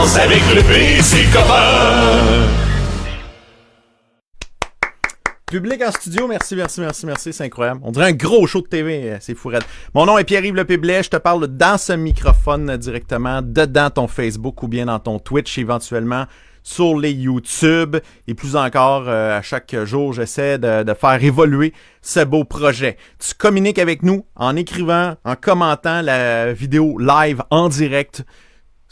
jase avec le P, c'est comment? Public en studio, merci, c'est incroyable. On dirait un gros show de TV, c'est fou raide. Mon nom est Pierre-Yves Lepéblet, je te parle dans ce microphone directement, dedans ton Facebook ou bien dans ton Twitch éventuellement, sur les YouTube. Et plus encore, à chaque jour, j'essaie de faire évoluer ce beau projet. Tu communiques avec nous en écrivant, en commentant la vidéo live en direct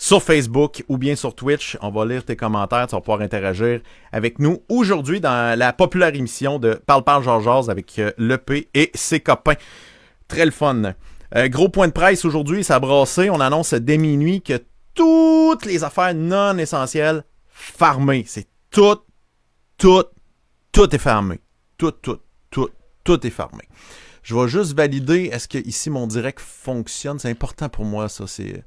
sur Facebook ou bien sur Twitch. On va lire tes commentaires, tu vas pouvoir interagir avec nous aujourd'hui dans la populaire émission de Parle Georges avec l'EP et ses copains. Très le fun. Gros point de presse aujourd'hui, ça a brassé. On annonce dès minuit que toutes les affaires non essentielles fermées. C'est tout est fermé. Tout est fermé. Je vais juste valider, est-ce que ici mon direct fonctionne? C'est important pour moi, ça, ces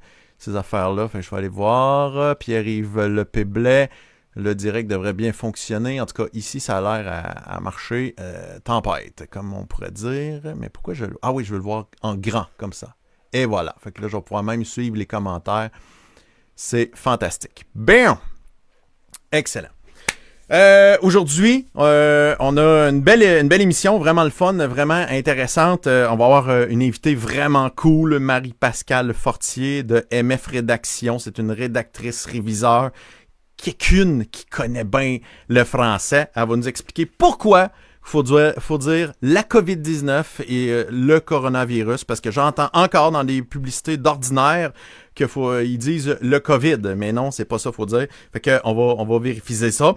affaires-là. Enfin, je vais aller voir. Pierre-Yves Lepéblet. Le direct devrait bien fonctionner. En tout cas, ici, ça a l'air à marcher. Tempête, comme on pourrait dire. Mais pourquoi je... Ah oui, je veux le voir en grand, comme ça. Et voilà. Fait que là, je vais pouvoir même suivre les commentaires. C'est fantastique. Bien. Excellent. Aujourd'hui, on a une belle émission, vraiment le fun, vraiment intéressante. On va avoir une invitée vraiment cool, Marie-Pascale Fortier de MF Rédaction. C'est une rédactrice réviseur, quelqu'une qui connaît bien le français. Elle va nous expliquer pourquoi faut dire la COVID-19 et le coronavirus, parce que j'entends encore dans des publicités d'ordinaire ils disent le COVID, mais non, c'est pas ça, faut dire. Fait que on va vérifier ça.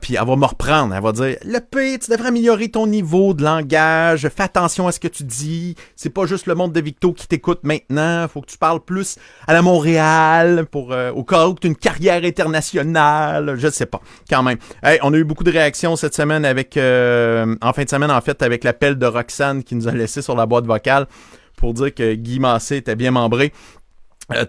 Puis elle va me reprendre, elle va dire le P, tu devrais améliorer ton niveau de langage, fais attention à ce que tu dis. C'est pas juste le monde de Victo qui t'écoute maintenant, faut que tu parles plus à la Montréal pour au cas où tu as une carrière internationale, je sais pas. Quand même. Hey, on a eu beaucoup de réactions cette semaine avec en fin de semaine en fait avec l'appel de Roxane qui nous a laissé sur la boîte vocale pour dire que Guy Massé était bien membré.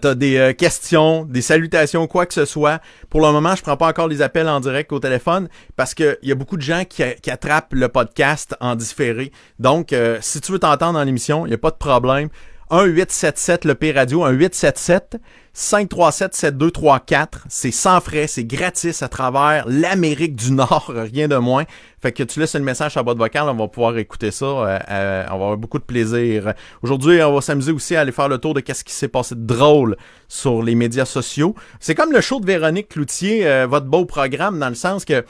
T'as des questions, des salutations, quoi que ce soit. Pour le moment, je prends pas encore les appels en direct au téléphone parce que il y a beaucoup de gens qui attrapent le podcast en différé. Donc, si tu veux t'entendre dans l'émission, il n'y a pas de problème. 1-877 le P Radio, 1-877-537-7234. C'est sans frais, c'est gratis à travers l'Amérique du Nord, rien de moins. Fait que tu laisses un message sur la boîte vocale, on va pouvoir écouter ça. On va avoir beaucoup de plaisir. Aujourd'hui, on va s'amuser aussi à aller faire le tour de qu'est-ce qui s'est passé de drôle sur les médias sociaux. C'est comme le show de Véronique Cloutier, votre beau programme, dans le sens que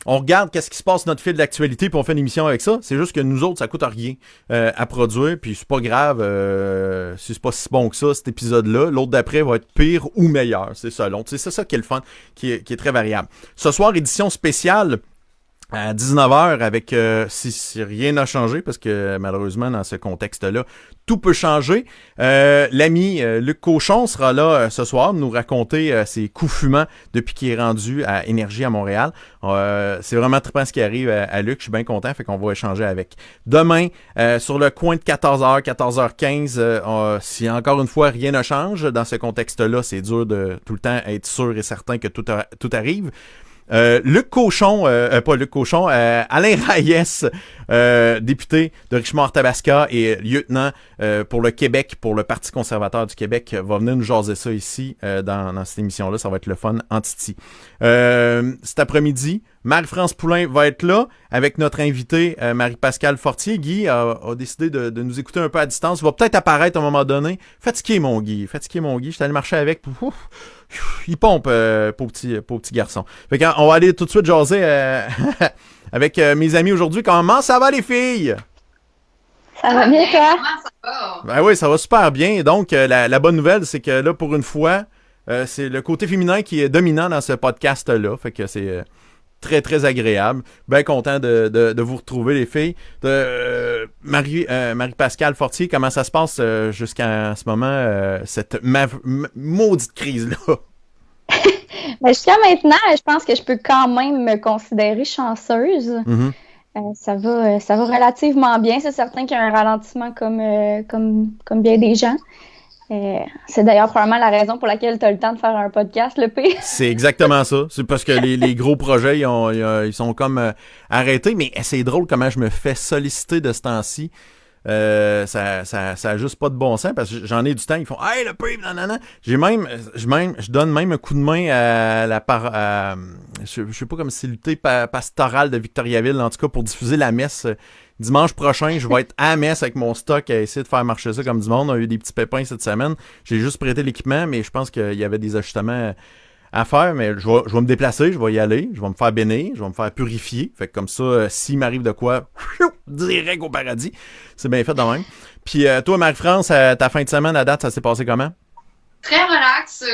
on regarde qu'est-ce qui se passe sur notre fil d'actualité puis on fait une émission avec ça. C'est juste que nous autres, ça coûte rien à produire. Puis c'est pas grave si c'est pas si bon que ça, cet épisode-là. L'autre d'après va être pire ou meilleur. C'est selon. C'est ça qui est le fun, qui est très variable. Ce soir, édition spéciale à 19h avec si rien n'a changé, parce que malheureusement, dans ce contexte-là, tout peut changer. L'ami Luc Cochon sera là ce soir, nous raconter ses coups fumants depuis qu'il est rendu à Énergie à Montréal. C'est vraiment trippant ce qui arrive à Luc, je suis bien content, fait qu'on va échanger avec. Demain, sur le coin de 14h, 14h15, si encore une fois rien ne change, dans ce contexte-là, c'est dur de tout le temps être sûr et certain que tout arrive. Luc Cochon, pas Luc Cochon, Alain Reyes, député de Richmond-Arthabasca et lieutenant pour le Québec, pour le Parti conservateur du Québec, va venir nous jaser ça ici dans cette émission-là. Ça va être le fun en titi. Cet après-midi, Marie-France Poulain va être là avec notre invité Marie-Pascale Fortier. Guy a décidé de nous écouter un peu à distance. Il va peut-être apparaître à un moment donné. Fatigué mon Guy. Je suis allé marcher avec. Il pompe pour petit garçon. Fait qu'on va aller tout de suite jaser avec mes amis aujourd'hui. Comment ça va les filles? Ça va bien toi? Comment ça va? Ben oui, ça va super bien. Donc la bonne nouvelle, c'est que là, pour une fois, c'est le côté féminin qui est dominant dans ce podcast-là. Fait que c'est très, très agréable. Bien content de vous retrouver, les filles. Marie-Pascale Fortier, comment ça se passe jusqu'à ce moment, cette maudite crise-là? Ben, jusqu'à maintenant, je pense que je peux quand même me considérer chanceuse. Mm-hmm. Ça va relativement bien. C'est certain qu'il y a un ralentissement comme bien des gens. C'est d'ailleurs probablement la raison pour laquelle tu as le temps de faire un podcast, le P. C'est exactement ça. C'est parce que les gros projets, ils sont comme arrêtés. Mais c'est drôle comment je me fais solliciter de ce temps-ci Ça a juste pas de bon sens parce que j'en ai du temps. Ils font hey le pub, nanana. Je donne même un coup de main à je sais pas comme c'est l'unité pastorale de Victoriaville, en tout cas pour diffuser la messe. Dimanche prochain, je vais être à Metz avec mon stock à essayer de faire marcher ça comme du monde. On a eu des petits pépins cette semaine. J'ai juste prêté l'équipement, mais je pense qu'il y avait des ajustements à faire. Mais je vais me déplacer, je vais y aller, je vais me faire bénir, je vais me faire purifier. Fait que comme ça, s'il m'arrive de quoi, direct au paradis. C'est bien fait de même. Puis toi, Marie-France, ta fin de semaine à date, ça s'est passé comment? Très relax.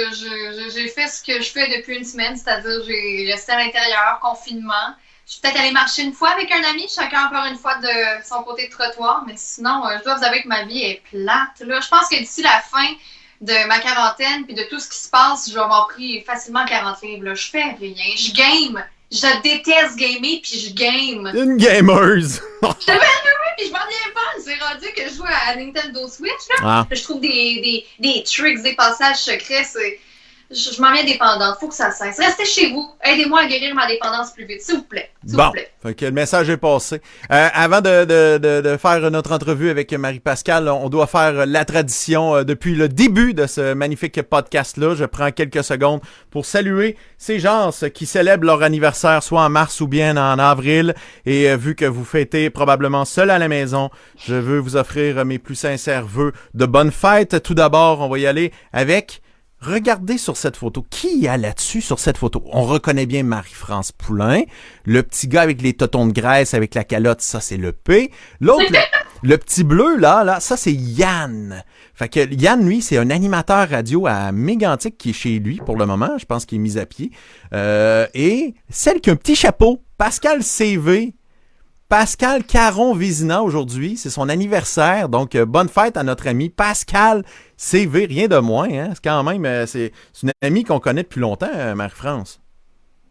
J'ai fait ce que je fais depuis une semaine, c'est-à-dire j'ai resté à l'intérieur, confinement. Je suis peut-être allée marcher une fois avec un ami, chacun encore une fois de son côté de trottoir, mais sinon, je dois vous avouer que ma vie est plate. Là. Je pense que d'ici la fin de ma quarantaine puis de tout ce qui se passe, je vais avoir pris facilement 40 livres. Là. Je fais rien. Je game. Je déteste gamer puis je game. Une gameuse! Puis je m'en viens pas. C'est rendu que je joue à Nintendo Switch. Là. Ah. Je trouve des tricks, des passages secrets. Je m'en viens dépendante. Faut que ça cesse. Restez chez vous. Aidez-moi à guérir ma dépendance plus vite, s'il vous plaît. Bon, fait que le message est passé. Avant de faire notre entrevue avec Marie-Pascale, on doit faire la tradition depuis le début de ce magnifique podcast-là. Je prends quelques secondes pour saluer ces gens qui célèbrent leur anniversaire soit en mars ou bien en avril. Et vu que vous fêtez probablement seul à la maison, je veux vous offrir mes plus sincères vœux de bonne fête. Tout d'abord, on va y aller avec... Regardez sur cette photo. Qui y a là-dessus sur cette photo? On reconnaît bien Marie-France Poulain. Le petit gars avec les totons de graisse avec la calotte, ça c'est le P. L'autre, le petit bleu là, ça c'est Yann. Fait que Yann, lui, c'est un animateur radio à Mégantic qui est chez lui pour le moment. Je pense qu'il est mis à pied. Et celle qui a un petit chapeau, Pascal CV. Pascal Caron-Vézina aujourd'hui, c'est son anniversaire, donc bonne fête à notre ami Pascal CV, rien de moins, hein? C'est quand même, c'est une amie qu'on connaît depuis longtemps, Marie-France.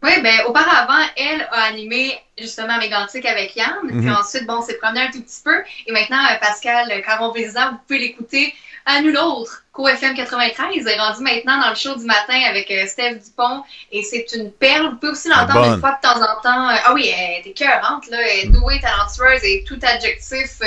Oui, ben auparavant, elle a animé justement Mégantic avec Yann, puis ensuite, bon, s'est promené un tout petit peu, et maintenant, Pascal Caron-Vézina, vous pouvez l'écouter à nul autre qu'au FM 93, est rendu maintenant dans le show du matin avec Steph Dupont, et c'est une perle. Vous pouvez aussi l'entendre une fois de temps en temps. Ah oui, elle est écœurante, là, elle est douée, talentueuse, et tout adjectif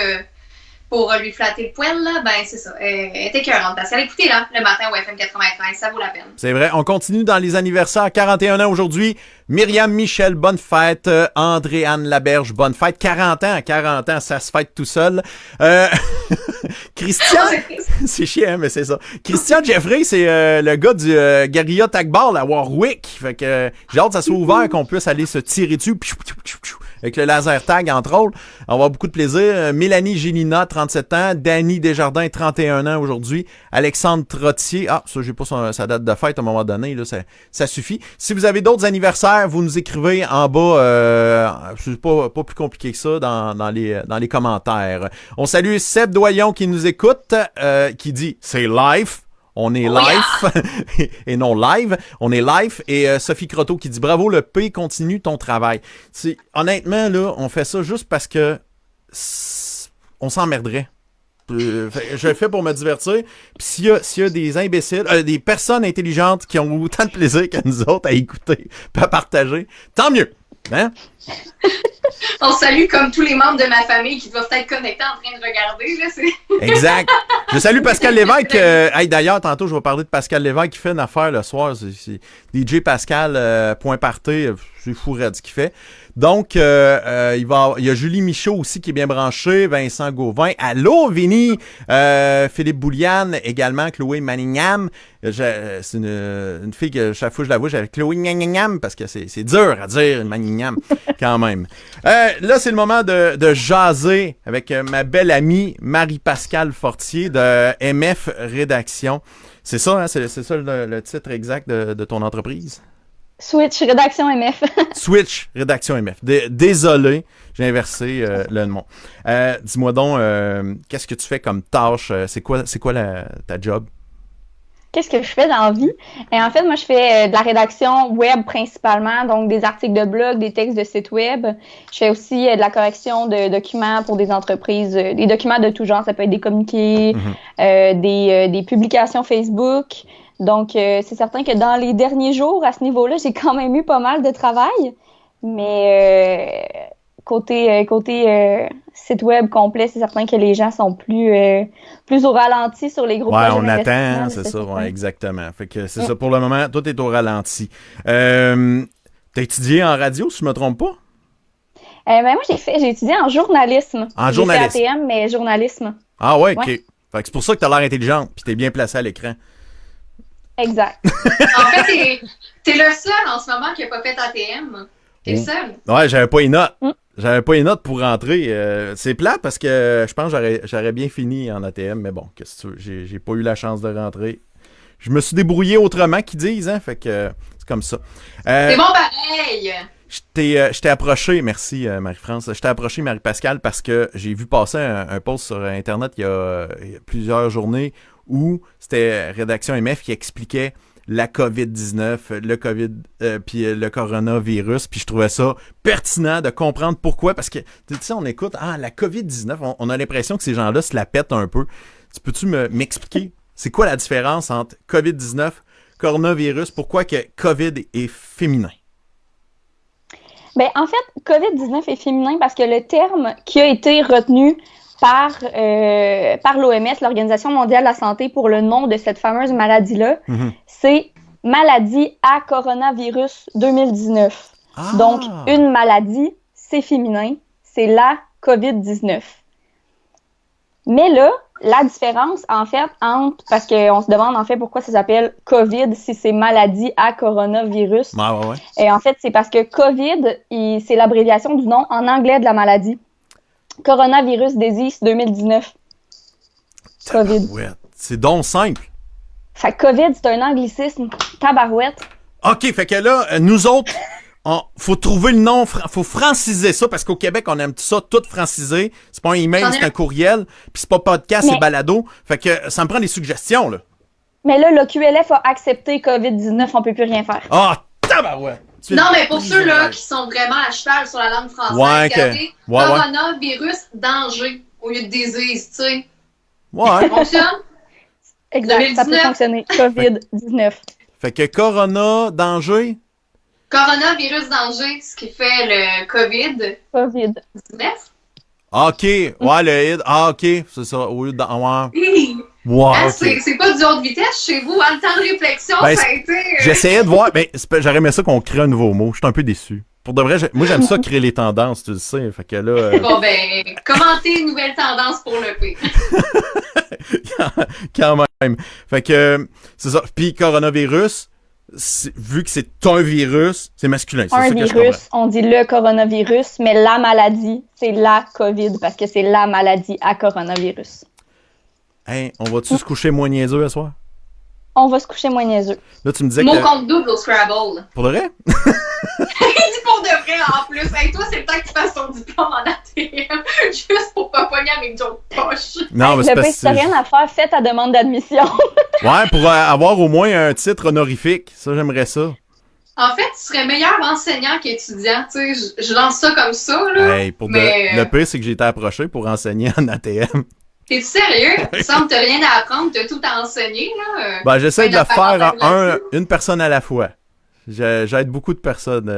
pour lui flatter le poil, là, ben c'est ça, elle est écœurante. Parce qu'elle écoutez là, le matin au FM 93, ça vaut la peine. C'est vrai, on continue dans les anniversaires. 41 ans aujourd'hui, Myriam Michel, bonne fête. André-Anne Laberge, bonne fête. 40 ans, ça se fête tout seul. Christian, c'est chiant, mais c'est ça. Christian Jeffrey, c'est le gars du Guerilla Tag Ball à Warwick. Fait que j'ai hâte que ça soit ouvert, qu'on puisse aller se tirer dessus. Avec le laser tag, entre autres. On va avoir beaucoup de plaisir. Mélanie Gélina, 37 ans. Danny Desjardins, 31 ans aujourd'hui. Alexandre Trottier. Ah, ça, j'ai pas sa date de fête à un moment donné. Là, ça suffit. Si vous avez d'autres anniversaires, vous nous écrivez en bas. C'est pas plus compliqué que ça dans les commentaires. On salue Seb Doyon qui nous écoute, qui dit « C'est live ». On est live et non live. On est live. Et Sophie Croteau qui dit bravo le P, continue ton travail. Honnêtement, là, on fait ça juste parce que on s'emmerderait. Je le fais pour me divertir. Puis s'il y a des imbéciles, des personnes intelligentes qui ont autant de plaisir que nous autres à écouter, à partager, tant mieux. Hein? On salue comme tous les membres de ma famille qui doivent être connectés en train de regarder. Là, exact. Je salue Pascal Lévesque. D'ailleurs, tantôt, je vais parler de Pascal Lévesque qui fait une affaire le soir. C'est DJ Pascal, point party. C'est fou raide ce qu'il fait. Donc, il y a Julie Michaud aussi qui est bien branchée, Vincent Gauvin. Allô, Vinny! Philippe Bouliane également, Chloé Manningham. C'est une fille que chaque fois je la vois, j'ai Chloé Manningham parce que c'est dur à dire, Manningham, quand même. Là, c'est le moment de jaser avec ma belle amie Marie-Pascale Fortier de MF Rédaction. C'est ça, hein? C'est ça le titre exact de ton entreprise? Switch, Rédaction MF. Switch, Rédaction MF. Désolé, j'ai inversé le nom. Dis-moi donc, qu'est-ce que tu fais comme tâche? C'est quoi ta job? Qu'est-ce que je fais dans la vie? Et en fait, moi, je fais de la rédaction web principalement, donc des articles de blog, des textes de site web. Je fais aussi de la correction de documents pour des entreprises, des documents de tout genre. Ça peut être des communiqués, des publications Facebook. Donc, c'est certain que dans les derniers jours, à ce niveau-là, j'ai quand même eu pas mal de travail. Mais côté site web complet, c'est certain que les gens sont plus au ralenti sur les gros Ouais, projets on attend, d'investissement, c'est ça, certain. ouais, exactement. Fait que c'est ça, pour le moment, tout est au ralenti. T'as étudié en radio, si je me trompe pas? Ben moi, j'ai étudié en journalisme. En journalisme. J'ai fait ATM, mais journalisme. Ah ouais, ok. Ouais. Fait que c'est pour ça que t'as l'air intelligente, puis t'es bien placé à l'écran. Exact. En fait, t'es le seul en ce moment qui a pas fait ATM. T'es le seul. Ouais, j'avais pas les notes. Mm. J'avais pas les notes pour rentrer. C'est plate parce que je pense que j'aurais bien fini en ATM, mais bon, qu'est-ce que tu veux, j'ai pas eu la chance de rentrer. Je me suis débrouillé autrement, qu'ils disent, hein, fait que c'est comme ça. C'est bon pareil! Je t'ai approché, merci Marie-France, je t'ai approché Marie-Pascale parce que j'ai vu passer un post sur Internet il y a plusieurs journées où c'était Rédaction MF qui expliquait la COVID-19, le COVID, puis le coronavirus, puis je trouvais ça pertinent de comprendre pourquoi, parce que, tu sais, on écoute, la COVID-19, on a l'impression que ces gens-là se la pètent un peu. Peux-tu m'expliquer, c'est quoi la différence entre COVID-19, coronavirus, pourquoi que COVID est féminin? Ben, en fait, COVID-19 est féminin parce que le terme qui a été retenu par l'OMS, l'Organisation mondiale de la santé, pour le nom de cette fameuse maladie-là, c'est maladie à coronavirus 2019. Ah! Donc, une maladie, c'est féminin, c'est la COVID-19. Mais là, la différence, en fait, parce qu'on se demande, en fait, pourquoi ça s'appelle COVID si c'est maladie à coronavirus. Ouais. Et en fait, c'est parce que COVID, c'est l'abréviation du nom en anglais de la maladie. Coronavirus Disease 2019. COVID. Tabarouette. C'est donc simple. Fait que COVID, c'est un anglicisme. Tabarouette. OK, fait que là, nous autres, faut trouver le nom, faut franciser ça, parce qu'au Québec, on aime ça tout franciser. C'est pas un email, c'est un courriel, puis c'est pas podcast, c'est balado. Fait que ça me prend des suggestions, là. Mais là, le QLF a accepté COVID-19, on peut plus rien faire. Ah, tabarouette! Non, mais pour ceux-là qui sont vraiment à cheval sur la langue française, regardez, coronavirus, danger, au lieu de disease, tu sais. Ouais. Ça fonctionne? Exact, 2019. ça peut fonctionner. COVID-19. Fait que corona, danger. Coronavirus, danger, ce qui fait le COVID-19. COVID. OK, ouais, le hit. Ah, OK, c'est ça. Au lieu de... Ouais. Wow, Hein, okay. C'est pas du haute vitesse chez vous, hein, le temps de réflexion, ben, ça a été... J'essayais de voir, mais j'aurais aimé ça qu'on crée un nouveau mot. Je suis un peu déçu. Pour de vrai, moi j'aime ça créer les tendances, tu le sais. Fait que là... Bon ben, commentez une nouvelle tendance pour le P. Quand même. Fait que, c'est ça. Puis coronavirus, vu que c'est un virus, c'est masculin. C'est un ça que virus, on dit le coronavirus, mais la maladie, c'est la COVID, parce que c'est la maladie à coronavirus. Hey, on va-tu se coucher moins niaiseux à soir? On va se coucher moins niaiseux. Là, tu me disais Mon que... compte double au Scrabble. Pour de vrai? Il dit pour de vrai en plus. Hey, toi, c'est le temps que tu fasses ton diplôme en ATM. Juste pour pas pogner avec d'autres poches. Non, mais c'est le parce pire, si t'as rien à faire, fais ta demande d'admission. Ouais, pour avoir au moins un titre honorifique. Ça, j'aimerais ça. En fait, tu serais meilleur enseignant qu'étudiant. Tu sais, je lance ça comme ça, là. Hey, mais... Le pire, c'est que j'ai été approché pour enseigner en ATM. T'es-tu sérieux? Il me semble que t'as rien à apprendre, t'as tout à enseigner, là. Ben, j'essaie de le faire en une personne à la fois. J'aide beaucoup de personnes,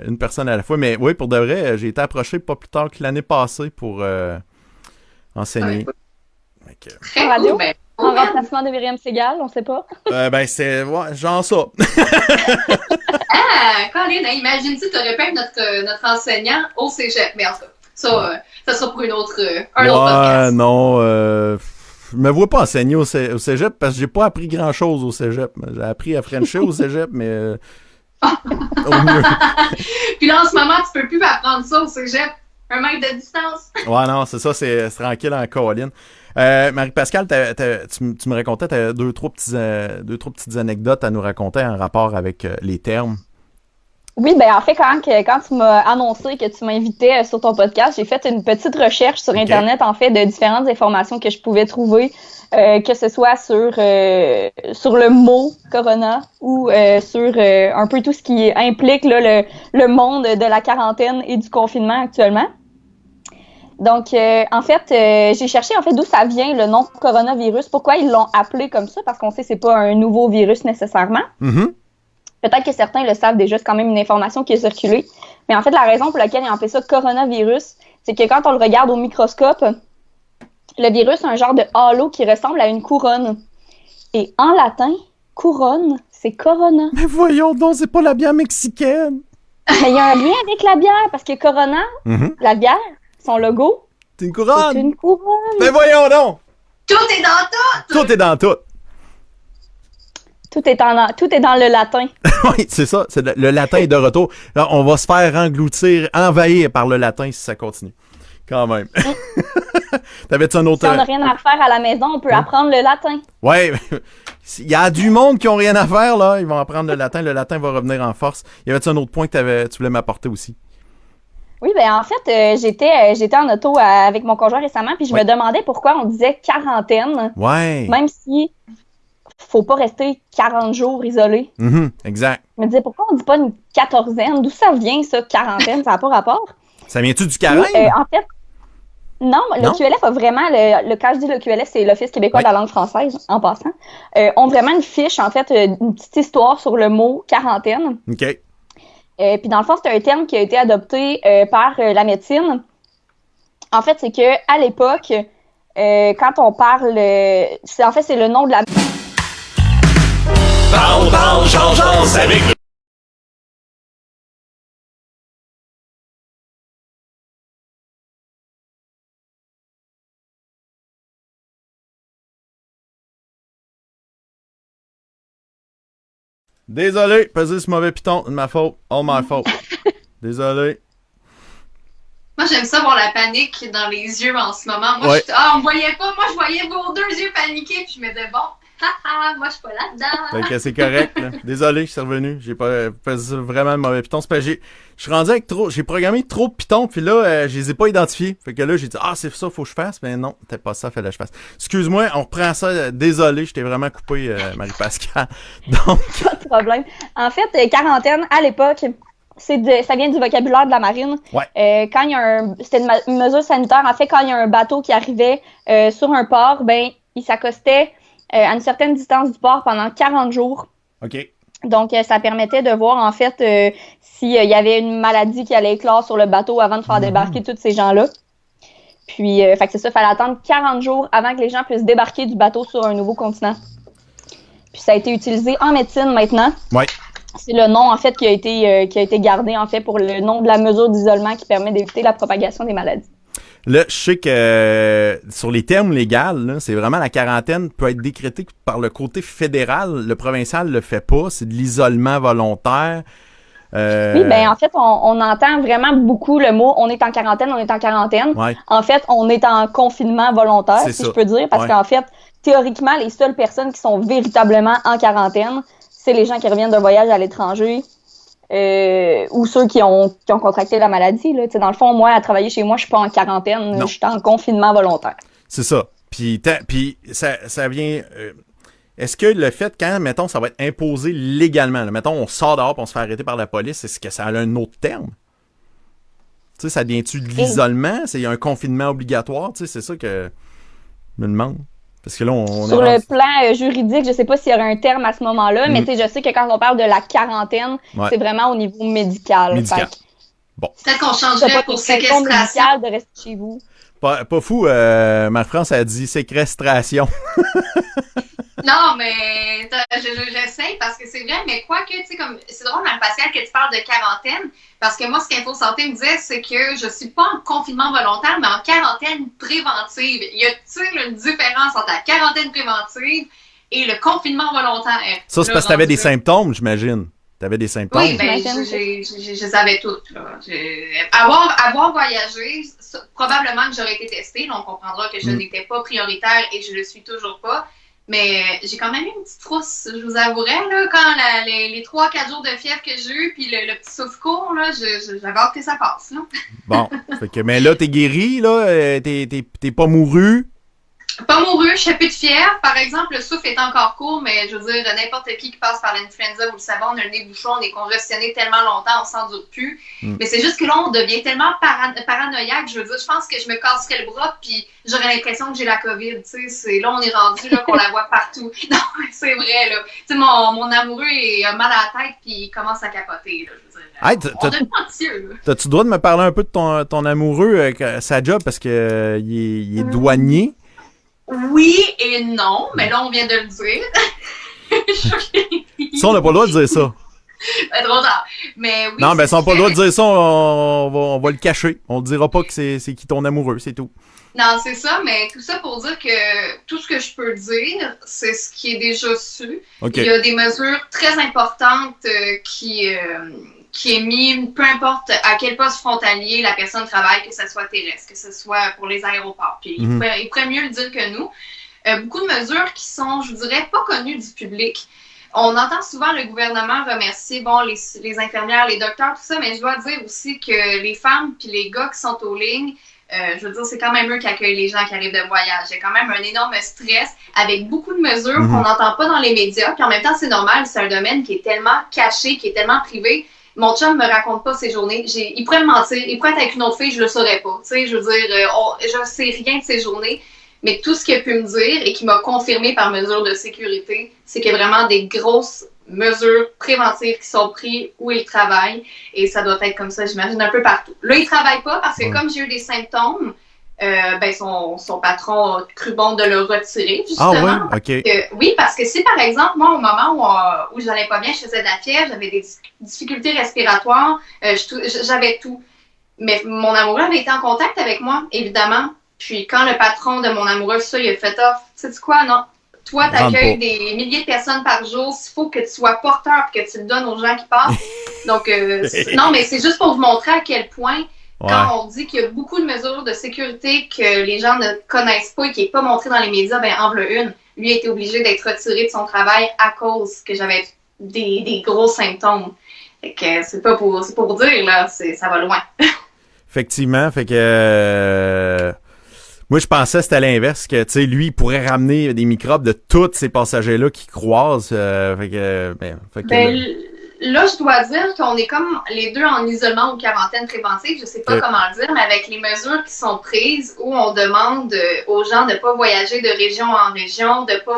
une personne à la fois. Mais oui, pour de vrai, j'ai été approché pas plus tard que l'année passée pour enseigner. Très radio? cool, ben, En remplacement de Myriam Segal, on sait pas. Ben, c'est genre ça. Colin, hein, imagine-tu, t'aurais pu être notre enseignant au cégep. Mais en tout cas, ça sera pour un autre podcast. Non, je me vois pas enseigner au cégep parce que j'ai pas appris grand-chose au cégep. J'ai appris à frencher au cégep, mais au mieux. Puis là, en ce moment, tu peux plus apprendre ça au cégep. 1 mètre de distance. Ouais, non, c'est ça, c'est tranquille en colline. Marie-Pascale, tu me racontais, tu as deux, trois petites anecdotes à nous raconter en rapport avec les termes. Oui, ben en fait, quand tu m'as annoncé que tu m'invitais sur ton podcast, j'ai fait une petite recherche sur Internet, en fait, de différentes informations que je pouvais trouver, que ce soit sur le mot corona ou sur un peu tout ce qui implique là, le monde de la quarantaine et du confinement actuellement. Donc, en fait, j'ai cherché en fait d'où ça vient le nom coronavirus, pourquoi ils l'ont appelé comme ça, parce qu'on sait que c'est pas un nouveau virus nécessairement. Mm-hmm. Peut-être que certains le savent déjà, c'est quand même une information qui est circulée. Mais en fait, la raison pour laquelle ils ont appelé ça coronavirus, c'est que quand on le regarde au microscope, le virus a un genre de halo qui ressemble à une couronne. Et en latin, couronne, c'est corona. Mais voyons donc, c'est pas la bière mexicaine. Mais il y a un lien avec la bière, parce que Corona, la bière, son logo, C'est une couronne. c'est une couronne. Mais voyons donc. Tout est dans tout! Tout est dans tout. Tout est dans le latin. Oui, c'est ça. Le latin est de retour. Là, on va se faire engloutir, envahir par le latin si ça continue. Quand même. T'avais-tu un autre... Si on n'a rien à faire à la maison, on peut apprendre le latin. Ouais, il y a du monde qui ont rien à faire, là. Ils vont apprendre le latin. Le latin va revenir en force. Y avait-tu un autre point que tu voulais m'apporter aussi? Oui, ben en fait, j'étais en auto avec mon conjoint récemment, puis je me demandais pourquoi on disait quarantaine, Ouais. même si faut pas rester 40 jours isolé. Exact. Je me disais, pourquoi on dit pas une quatorzaine? D'où ça vient, ça, quarantaine? Ça n'a pas rapport. Ça vient-tu du carême? En fait, non, le QLF a vraiment, quand je dis le QLF, c'est l'Office québécois de la langue française, en passant, ont vraiment une fiche, en fait, une petite histoire sur le mot quarantaine. OK. Puis dans le fond, c'est un terme qui a été adopté par la médecine. En fait, c'est que à l'époque, quand on parle, c'est le nom de la... Parle, change avec le... Désolé, pesé ce mauvais piton, de ma faute. All my fault. Désolé. Moi, j'aime ça voir la panique dans les yeux en ce moment. Moi, Ouais. on me voyait pas. Moi, je voyais vos 2 yeux paniqués, puis je me disais, bon, haha, moi, je suis pas là-dedans. Fait que c'est correct, là. Désolé, je suis revenu. J'ai pas fait vraiment le mauvais piton. C'est parce que je suis rendu avec trop... J'ai programmé trop de pitons, puis là, je les ai pas identifiés. Fait que là, j'ai dit, c'est ça, faut que je fasse. Mais non, c'était pas ça, fallait que je fasse. Excuse-moi, on reprend ça. Désolé, je t'ai vraiment coupé, Marie-Pascale. Donc... Pas de problème. En fait, quarantaine, à l'époque, ça vient du vocabulaire de la marine. Ouais. Quand il y a c'était une mesure sanitaire. En fait, quand il y a un bateau qui arrivait sur un port, ben, il s'accostait à une certaine distance du port pendant 40 jours. OK. Donc, ça permettait de voir, en fait, s'il y avait une maladie qui allait éclore sur le bateau avant de faire débarquer tous ces gens-là. Puis, fait que c'est ça, il fallait attendre 40 jours avant que les gens puissent débarquer du bateau sur un nouveau continent. Puis, ça a été utilisé en médecine maintenant. Ouais. C'est le nom, en fait, qui a été gardé, en fait, pour le nom de la mesure d'isolement qui permet d'éviter la propagation des maladies. Là, je sais que sur les termes légaux, là, c'est vraiment la quarantaine peut être décrétée par le côté fédéral. Le provincial le fait pas. C'est de l'isolement volontaire. Oui, ben en fait, on entend vraiment beaucoup le mot « on est en quarantaine ». Ouais. En fait, on est en confinement volontaire, C'est si ça. je peux dire, parce qu'en fait, théoriquement, les seules personnes qui sont véritablement en quarantaine, c'est les gens qui reviennent d'un voyage à l'étranger ou ceux qui ont contracté la maladie. Là. Dans le fond, moi, à travailler chez moi, je suis pas en quarantaine, je suis en confinement volontaire. C'est ça. Puis ça vient... est-ce que le fait, quand, mettons, ça va être imposé légalement, là, mettons, on sort dehors et on se fait arrêter par la police, est-ce que ça a un autre terme? Tu sais, ça devient-tu de l'isolement? Il y a un confinement obligatoire? Tu sais, c'est ça que je me demande. Parce que là, on sur est le plan juridique, je sais pas s'il y aurait un terme à ce moment-là, mais tu sais, je sais que quand on parle de la quarantaine, c'est vraiment au niveau médical. Médical. Bon. Peut-être qu'on C'est changerait pas pour une question séquestration. médicale de rester chez vous. Pas fou, Marie-France a dit séquestration. Non, mais j'essaie parce que c'est vrai, mais quoi que, tu sais, comme, c'est drôle, Marie-Pascale, que tu parles de quarantaine, parce que moi, ce qu'Info Santé me disait, c'est que je suis pas en confinement volontaire, mais en quarantaine préventive. Y a-t-il une différence entre la quarantaine préventive et le confinement volontaire? Ça, c'est parce que t'avais des symptômes, j'imagine. T'avais des symptômes. Oui, ben, je savais toutes, là. Avoir voyagé, probablement que j'aurais été testée, donc on comprendra que je n'étais pas prioritaire et je le suis toujours pas. Mais j'ai quand même eu une petite trousse, je vous avouerai, là, quand les 3-4 jours de fièvre que j'ai eu, puis le petit souffle court, là, j'avais hâte que ça passe, là. Bon, fait que, mais là, t'es guéri, là, t'es pas mouru. Pas moureux, je suis plus de fièvre. Par exemple, le souffle est encore court, mais je veux dire, n'importe qui passe par l'influenza, vous le savez, on a le nez bouchon, on est congestionné tellement longtemps, on s'en doute plus. Mais c'est juste que là, on devient tellement paranoïaque. Je veux dire, je pense que je me casserais le bras, puis j'aurais l'impression que j'ai la COVID. Tu sais, là, on est rendu là qu'on la voit partout. Non, c'est vrai, là. Tu sais, mon amoureux a mal à la tête, puis il commence à capoter, là. Je veux dire, Hey, on devient anxieux, là. t'as-tu le droit de me parler un peu de ton amoureux, sa job, parce que il est douanier? Oui et non, mais là, on vient de le dire. Ça, on n'a pas le droit de dire ça. Trop tard. Mais oui, Non, ben, si on n'a pas le droit de dire. dire ça, on va le cacher. On ne dira pas que c'est qui ton amoureux, c'est tout. Non, c'est ça, mais tout ça pour dire que tout ce que je peux dire, c'est ce qui est déjà su. OK. Il y a des mesures très importantes qui est mis, peu importe à quel poste frontalier la personne travaille, que ce soit terrestre, que ce soit pour les aéroports. Puis il pourrait mieux le dire que nous. Beaucoup de mesures qui sont, je dirais, pas connues du public. On entend souvent le gouvernement remercier les infirmières, les docteurs, tout ça, mais je dois dire aussi que les femmes puis les gars qui sont aux lignes, je veux dire, c'est quand même eux qui accueillent les gens qui arrivent de voyage. Il y a quand même un énorme stress avec beaucoup de mesures qu'on n'entend pas dans les médias. Puis en même temps, c'est normal, c'est un domaine qui est tellement caché, qui est tellement privé. Mon chum me raconte pas ses journées. Il pourrait me mentir. Il pourrait être avec une autre fille, je le saurais pas. Tu sais, je veux dire, je sais rien de ses journées. Mais tout ce qu'il a pu me dire et qui m'a confirmé par mesure de sécurité, c'est qu'il y a vraiment des grosses mesures préventives qui sont prises où il travaille. Et ça doit être comme ça, j'imagine, un peu partout. Là, il travaille pas parce que comme j'ai eu des symptômes, son patron a cru bon de le retirer, justement. Ah ouais? OK. Oui, parce que si, par exemple, moi, au moment où j'allais pas bien, je faisais de la fièvre, j'avais des difficultés respiratoires, j'avais tout. Mais mon amoureux avait été en contact avec moi, évidemment. Puis quand le patron de mon amoureux, ça, il a fait « sais-tu quoi, non? Toi, t'accueilles des milliers de personnes par jour. Il faut que tu sois porteur et que tu le donnes aux gens qui passent. » Donc, non, mais c'est juste pour vous montrer à quel point, quand on dit qu'il y a beaucoup de mesures de sécurité que les gens ne connaissent pas et qui n'est pas montré dans les médias, ben en voilà une. Lui a été obligé d'être retiré de son travail à cause que j'avais des gros symptômes. Fait que c'est pour dire, là, ça va loin. Effectivement, fait que... moi, je pensais que c'était l'inverse, que, tu sais, lui, il pourrait ramener des microbes de tous ces passagers-là qui croisent. Là, je dois dire qu'on est comme les deux en isolement ou quarantaine préventive, je sais pas comment le dire, mais avec les mesures qui sont prises où on demande aux gens de pas voyager de région en région, de pas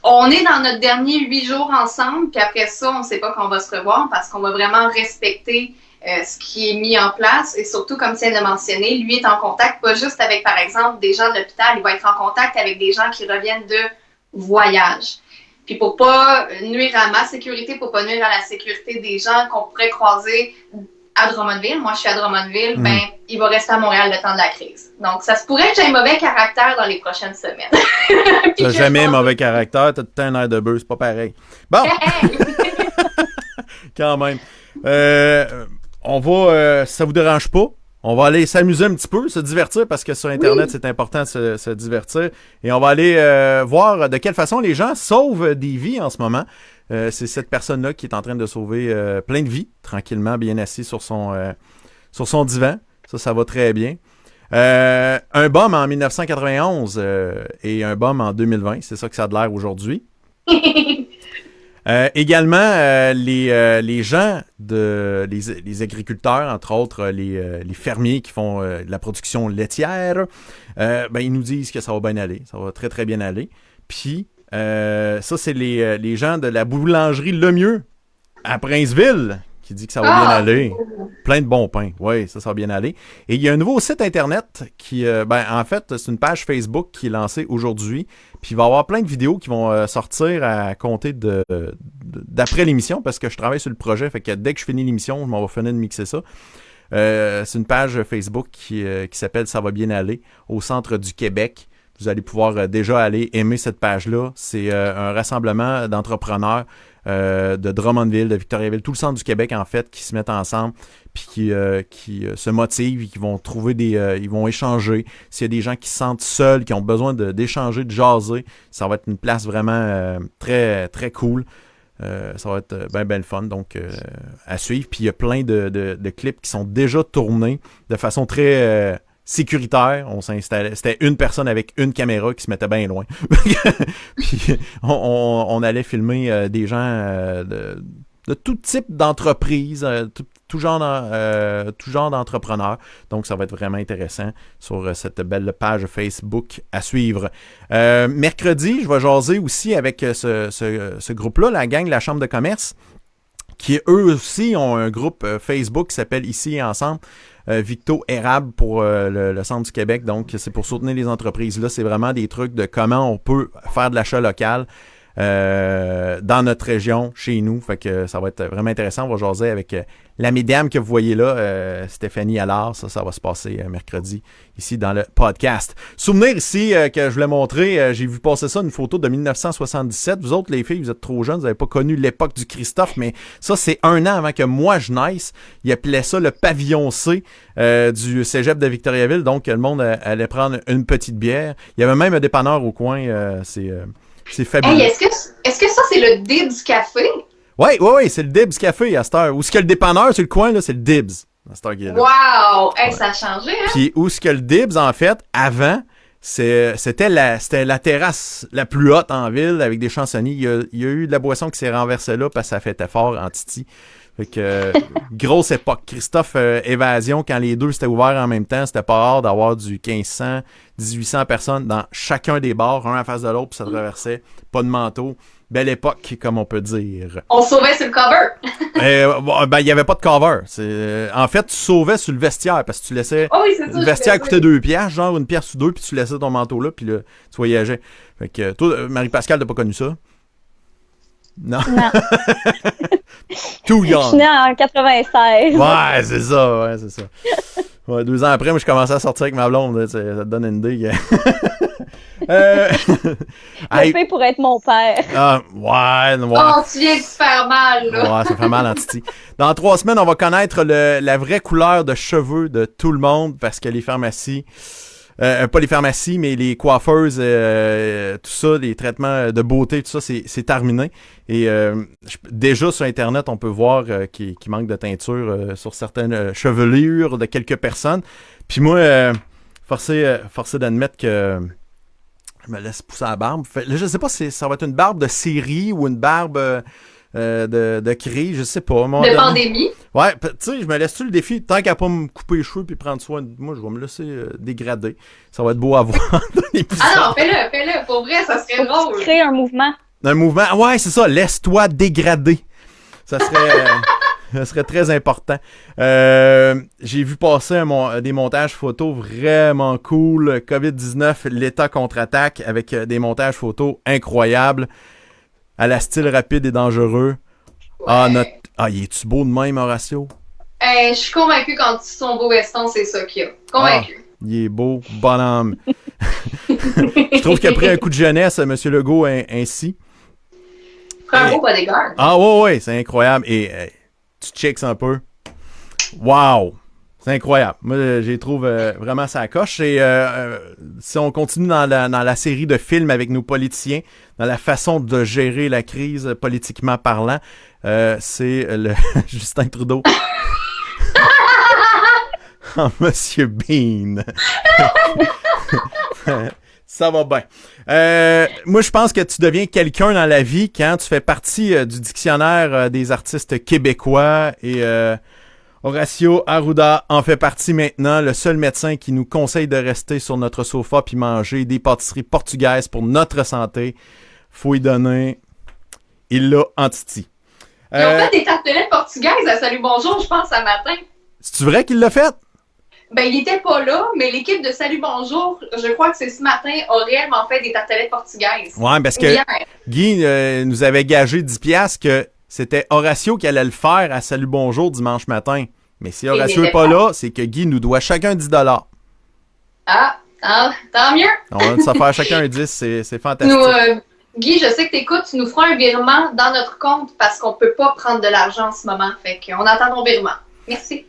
on est dans notre dernier 8 jours ensemble, puis après ça, on sait pas qu'on va se revoir parce qu'on va vraiment respecter ce qui est mis en place et surtout, comme tu viens de mentionner, lui est en contact pas juste avec, par exemple, des gens de l'hôpital, il va être en contact avec des gens qui reviennent de voyage. Puis pour pas nuire à ma sécurité, pour pas nuire à la sécurité des gens qu'on pourrait croiser à Drummondville, moi je suis à Drummondville, ben il va rester à Montréal le temps de la crise. Donc ça se pourrait que j'ai un mauvais caractère dans les prochaines semaines. T'as jamais mauvais caractère, t'as tout le temps un air de bœuf, c'est pas pareil. Bon! Quand même. On va, si ça vous dérange pas, on va aller s'amuser un petit peu, se divertir, parce que sur Internet, c'est important de se divertir. Et on va aller voir de quelle façon les gens sauvent des vies en ce moment. C'est cette personne-là qui est en train de sauver plein de vies, tranquillement, bien assis sur son divan. Ça va très bien. Un bum en 1991 et un bum en 2020, c'est ça que ça a de l'air aujourd'hui. Également, les gens, les agriculteurs, entre autres les fermiers qui font de la production laitière, ils nous disent que ça va bien aller, ça va très très bien aller. Puis, ça c'est les gens de la boulangerie Lemieux à Princeville qui dit que ça va bien aller. Plein de bons pains, oui, ça va bien aller. Et il y a un nouveau site internet qui, en fait, c'est une page Facebook qui est lancée aujourd'hui. Puis il va y avoir plein de vidéos qui vont sortir à compter d'après l'émission parce que je travaille sur le projet. Fait que dès que je finis l'émission, je m'en vais finir de mixer ça. C'est une page Facebook qui s'appelle Ça va bien aller au centre du Québec. Vous allez pouvoir déjà aller aimer cette page-là. C'est un rassemblement d'entrepreneurs de Drummondville, de Victoriaville, tout le centre du Québec, en fait, qui se mettent ensemble puis qui se motivent, qui vont trouver ils vont échanger. S'il y a des gens qui se sentent seuls, qui ont besoin d'échanger, de jaser, ça va être une place vraiment très, très cool. Ça va être bien le fun, donc à suivre. Puis il y a plein de clips qui sont déjà tournés de façon très sécuritaire. On s'installait. C'était une personne avec une caméra qui se mettait bien loin. Puis on allait filmer des gens de tout type d'entreprise, tout genre d'entrepreneurs. Donc, ça va être vraiment intéressant sur cette belle page Facebook à suivre. Mercredi, je vais jaser aussi avec ce groupe-là, la gang de la Chambre de commerce, qui eux aussi ont un groupe Facebook qui s'appelle Ici et Ensemble. Victo Érable pour le centre du Québec. Donc, c'est pour soutenir les entreprises. Là, c'est vraiment des trucs de comment on peut faire de l'achat local dans notre région, chez nous. Fait que ça va être vraiment intéressant. On va jaser avec la mesdame que vous voyez là, Stéphanie Allard. Ça va se passer mercredi ici dans le podcast. Souvenir ici que je voulais montrer, j'ai vu passer ça, une photo de 1977. Vous autres, les filles, vous êtes trop jeunes, vous n'avez pas connu l'époque du Christophe, mais ça, c'est 1 an avant que moi je naisse. Il appelait ça le pavillon C du cégep de Victoriaville. Donc, le monde allait prendre une petite bière. Il y avait même un dépanneur au coin. C'est fabuleux. Hey, est-ce que ça, c'est le Dibs Café? Oui, c'est le Dibs Café à cette heure. Où ce que le dépanneur sur le coin, là, c'est le Dibs à cette heure qui est là. Wow! Hey, ça a changé, hein? Puis où ce que le Dibs, en fait, avant, c'était la terrasse la plus haute en ville avec des chansonniers. Il y a eu de la boisson qui s'est renversée là parce que ça fait fort en Titi. Fait que, grosse époque. Christophe, Évasion, quand les deux s'étaient ouverts en même temps, c'était pas rare d'avoir du 1500, 1800 personnes dans chacun des bars, un en face de l'autre, puis ça traversait. Pas de manteau. Belle époque, comme on peut dire. On sauvait sur le cover. Il y avait pas de cover. En fait, tu sauvais sur le vestiaire, parce que tu laissais... Oh oui, c'est ça, le vestiaire coûtait 2 piastres, genre 1 piastre ou 2, puis tu laissais ton manteau là, puis là, tu voyageais. Fait que, toi, Marie-Pascale, t'as pas connu ça? Non. Too young. Je suis née en 96. Ouais, c'est ça. Ouais, 2 ans après, moi, je commençais à sortir avec ma blonde. Là, ça te donne une idée. Le fait pour être mon père. Ouais. Oh, tu viens de te faire mal, là. Ouais, ça fait mal en titi. Dans 3 semaines, on va connaître la vraie couleur de cheveux de tout le monde parce que les pharmacies... pas les pharmacies, mais les coiffeuses, tout ça, les traitements de beauté, tout ça, c'est terminé. Et déjà sur Internet, on peut voir qu'il manque de teinture sur certaines chevelures de quelques personnes. Puis moi, forcé d'admettre que je me laisse pousser la barbe. Là, je sais pas si ça va être une barbe de série ou une barbe de cri, je sais pas. De pandémie. Ouais, tu sais, je me laisse-tu le défi, tant qu'à pas me couper les cheveux puis prendre soin de moi, je vais me laisser dégrader. Ça va être beau à voir dans l'épisode. Ah non, fais-le. Pour vrai, ça serait drôle. Créer un mouvement. Un mouvement, ouais, c'est ça, laisse-toi dégrader. Ça serait très important. J'ai vu passer des montages photos vraiment cool. COVID-19, l'État contre-attaque avec des montages photos incroyables à la style rapide et dangereux. Ouais. Il est-tu beau de même, Horatio? Je suis convaincu quand tu son beau veston, c'est ça qu'il y a. Convaincu. Il est beau, bonhomme. Je trouve qu'après un coup de jeunesse, M. Legault ainsi. Prends un beau bodyguard. Ah ouais, c'est incroyable. Et tu checks un peu. Wow! C'est incroyable. Moi, j'y trouve vraiment ça coche. Et si on continue dans la série de films avec nos politiciens, dans la façon de gérer la crise politiquement parlant, c'est le Justin Trudeau. Oh, Monsieur Bean. Ça va bien. Moi, je pense que tu deviens quelqu'un dans la vie quand tu fais partie du dictionnaire des artistes québécois et Horacio Arruda en fait partie maintenant, le seul médecin qui nous conseille de rester sur notre sofa puis manger des pâtisseries portugaises pour notre santé. Faut y donner. Il l'a en titi. Ils ont fait des tartelettes portugaises à Salut Bonjour, je pense, ce matin. C'est-tu vrai qu'il l'a fait? Ben, il était pas là, mais l'équipe de Salut Bonjour, je crois que c'est ce matin, a réellement fait des tartelettes portugaises. Ouais, parce que Guy nous avait gagé 10$ que c'était Horatio qui allait le faire à Salut Bonjour dimanche matin. Mais si Horatio n'est pas là, c'est que Guy nous doit chacun 10$. Ah, tant mieux. On va se faire chacun 10$, c'est fantastique. Guy, je sais que t'écoutes, tu nous feras un virement dans notre compte parce qu'on peut pas prendre de l'argent en ce moment. Fait qu'on attend ton virement. Merci.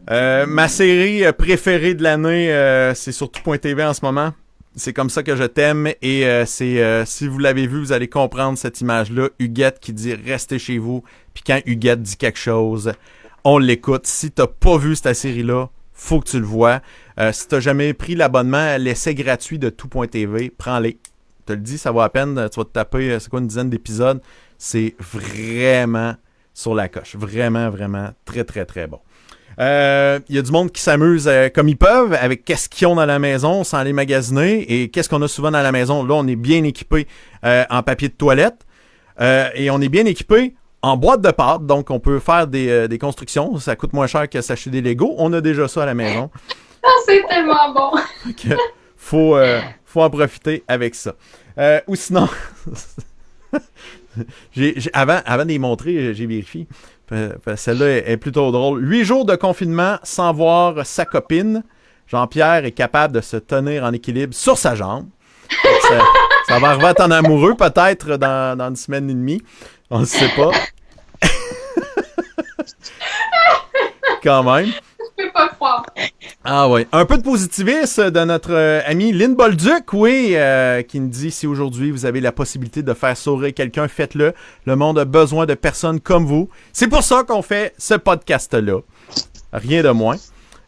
Ma série préférée de l'année, c'est sur tout.tv en ce moment. C'est comme ça que je t'aime et si vous l'avez vu, vous allez comprendre cette image-là. Huguette qui dit « Restez chez vous ». Puis quand Huguette dit quelque chose, on l'écoute. Si t'as pas vu cette série-là, faut que tu le vois. Si tu n'as jamais pris l'abonnement, l'essai gratuit de tout.tv, prends-les. Je te le dis, ça vaut la peine. Tu vas te taper, c'est quoi, une dizaine d'épisodes. C'est vraiment sur la coche. Vraiment, vraiment très, très, très bon. Il y a du monde qui s'amuse comme ils peuvent avec qu'est-ce qu'ils ont dans la maison sans aller magasiner. Et qu'est-ce qu'on a souvent dans la maison? Là, on est bien équipé en papier de toilette. Et on est bien équipé en boîte de pâte. Donc, on peut faire des constructions. Ça coûte moins cher que s'acheter des Legos. On a déjà ça à la maison. Ah, c'est tellement bon! Donc, faut en profiter avec ça. Ou sinon... avant de les montrer, j'ai vérifié. Celle-là est plutôt drôle. 8 jours de confinement sans voir sa copine. Jean-Pierre est capable de se tenir en équilibre sur sa jambe. Ça va arriver à ton amoureux peut-être dans une semaine et demie. On ne sait pas. Quand même. Je peux pas croire. Ah oui. Un peu de positivisme de notre ami Lynn Bolduc, oui, qui nous dit si aujourd'hui vous avez la possibilité de faire sourire quelqu'un, faites-le. Le monde a besoin de personnes comme vous. C'est pour ça qu'on fait ce podcast-là. Rien de moins.